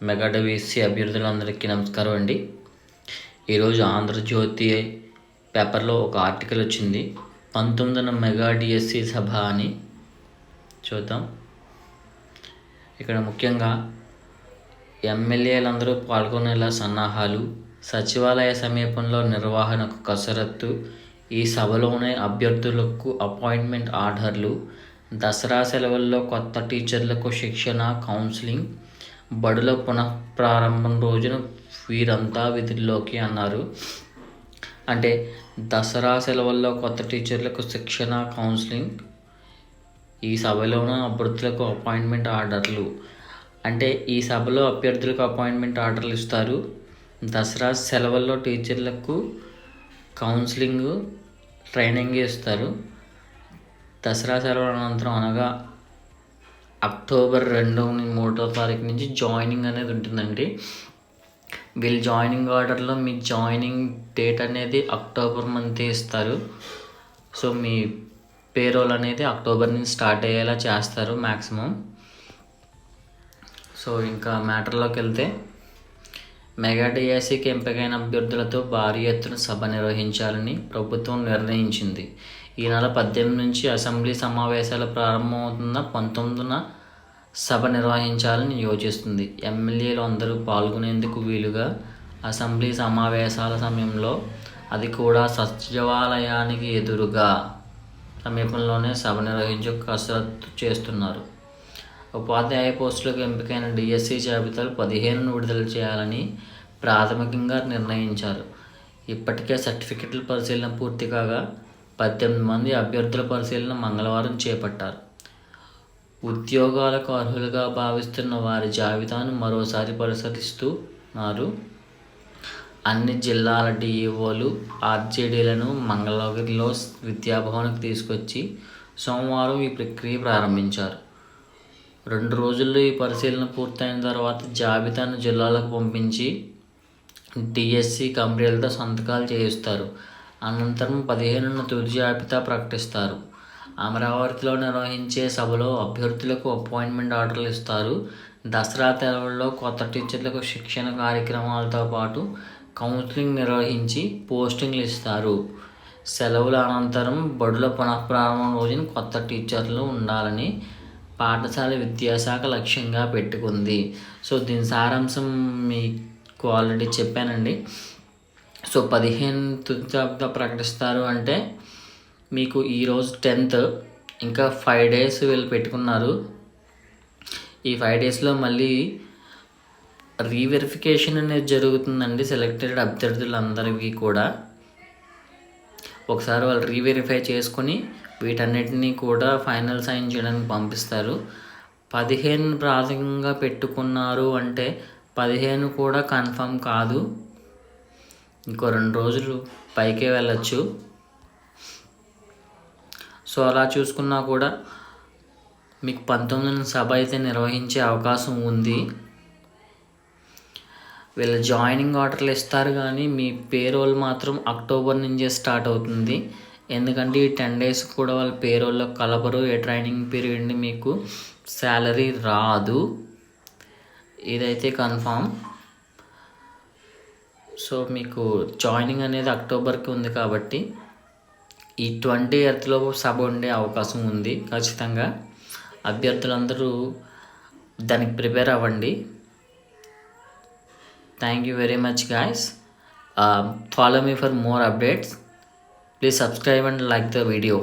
Mega DSC అభ్యర్థులందరికీ నమస్కారం అండి. ఈరోజు ఆంధ్రజ్యోతి పేపర్లో ఒక ఆర్టికల్ వచ్చింది. 19న మెగా డిఎస్సి సభ అని. చూద్దాం. ఇక్కడ ముఖ్యంగా ఎమ్మెల్యేలందరూ పాల్గొనేలా సన్నాహాలు, సచివాలయ సమీపంలో నిర్వహణకు కసరత్తు, ఈ సభలోనే అభ్యర్థులకు అపాయింట్మెంట్ ఆర్డర్లు, దసరా సెలవుల్లో కొత్త టీచర్లకు శిక్షణ, కౌన్సిలింగ్, బడుల పునఃప్రారంభం రోజున వీరంతా విధుల్లోకి అన్నారు. అంటే దసరా సెలవుల్లో కొత్త టీచర్లకు శిక్షణ, కౌన్సిలింగ్, ఈ సభలోనూ అభ్యర్థులకు అపాయింట్మెంట్ ఆర్డర్లు. అంటే ఈ సభలో అభ్యర్థులకు అపాయింట్మెంట్ ఆర్డర్లు ఇస్తారు. దసరా సెలవుల్లో టీచర్లకు కౌన్సిలింగ్, ట్రైనింగ్ ఇస్తారు. దసరా సెలవుల అనంతరం అనగా అక్టోబర్ 2-3 తారీఖు నుంచి జాయినింగ్ అనేది ఉంటుందండి. వీళ్ళు జాయినింగ్ ఆర్డర్లో మీ జాయినింగ్ డేట్ అనేది అక్టోబర్ మంత్ ఇస్తారు. సో మీ పేరోల్ అనేది అక్టోబర్ నుంచి స్టార్ట్ అయ్యేలా చేస్తారు మ్యాక్సిమం. సో ఇంకా మ్యాటర్లోకి వెళ్తే, మెగా డిఎస్సికి ఎంపికైన అభ్యర్థులతో భారీ ఎత్తున సభ నిర్వహించాలని ప్రభుత్వం నిర్ణయించింది. ఈ నెల 18 నుంచి అసెంబ్లీ సమావేశాలు ప్రారంభమవుతున్న 19న సభ నిర్వహించాలని యోచిస్తుంది. ఎమ్మెల్యేలు అందరూ పాల్గొనేందుకు వీలుగా అసెంబ్లీ సమావేశాల సమయంలో, అది కూడా సచివాలయానికి ఎదురుగా సమీపంలోనే సభ నిర్వహించే కసరత్తు చేస్తున్నారు. ఉపాధ్యాయ పోస్టులకు ఎంపికైన డిఎస్సి జాబితాలు 15ను విడుదల చేయాలని ప్రాథమికంగా నిర్ణయించారు. ఇప్పటికే సర్టిఫికెట్ల పరిశీలన పూర్తి కాగా 18 మంది అభ్యర్థుల పరిశీలన మంగళవారం చేపట్టారు. ఉద్యోగాలకు అర్హులుగా భావిస్తున్న వారి జాబితాను మరోసారి పరిశీలిస్తున్నారు. అన్ని జిల్లాల డిఈఓలు, ఆర్జేడీలను మంగళగిరిలో విద్యాభవన్కు తీసుకొచ్చి సోమవారం ఈ ప్రక్రియ ప్రారంభించారు. 2 రోజుల్లో ఈ పరిశీలన పూర్తయిన తర్వాత జాబితాను జిల్లాలకు పంపించి డిఎస్సి కమిటీలతో సంతకాలు చేయిస్తారు. అనంతరం 15న తుది జాబితా ప్రకటిస్తారు. అమరావతిలో నిర్వహించే సభలో అభ్యర్థులకు అపాయింట్మెంట్ ఆర్డర్లు ఇస్తారు. దసరా సెలవుల్లో కొత్త టీచర్లకు శిక్షణ కార్యక్రమాలతో పాటు కౌన్సిలింగ్ నిర్వహించి పోస్టింగ్లు ఇస్తారు. సెలవుల అనంతరం బడుల పునఃప్రారంభం రోజున కొత్త టీచర్లు ఉండాలని పాఠశాల విద్యాశాఖ లక్ష్యంగా పెట్టుకుంది. సో దీని సారాంశం మీకు ఆల్రెడీ చెప్పానండి. సో 15 తుది జాబితా ప్రకటిస్తారు అంటే మీకు ఈరోజు 10th, ఇంకా 5 days వీళ్ళు పెట్టుకున్నారు. ఈ 5 daysలో మళ్ళీ రీవెరిఫికేషన్ అనేది జరుగుతుందండి. సెలెక్టెడ్ అభ్యర్థులందరికీ కూడా ఒకసారి వాళ్ళు రీవెరిఫై చేసుకొని వీటన్నిటినీ కూడా ఫైనల్ సైన్ చేయడానికి పంపిస్తారు. 15 ప్రాథమికంగా పెట్టుకున్నారు అంటే 15 కూడా కన్ఫర్మ్ కాదు. ఇంకో 2 రోజులు పైకే వెళ్ళచ్చు. సో అలా చూసుకున్నా కూడా మీకు 19న సభ అయితే నిర్వహించే అవకాశం ఉంది. వీళ్ళ జాయినింగ్ ఆర్డర్లు ఇస్తారు కానీ మీ పేరోల్ మాత్రం అక్టోబర్ నుంచే స్టార్ట్ అవుతుంది. ఎందుకంటే ఈ 10 days కూడా వాళ్ళ పేరోల్లో కలపరు. ఏ ట్రైనింగ్ పీరియడ్ని మీకు శాలరీ రాదు. ఇదైతే కన్ఫామ్. సో మీకు జాయినింగ్ అనేది అక్టోబర్కి ఉంది కాబట్టి ఈ 20th సభ ఉండే అవకాశం ఉంది. ఖచ్చితంగా అభ్యర్థులందరూ దానికి ప్రిపేర్ అవ్వండి. Thank you very much guys. Follow me for more updates. Please subscribe and like the video.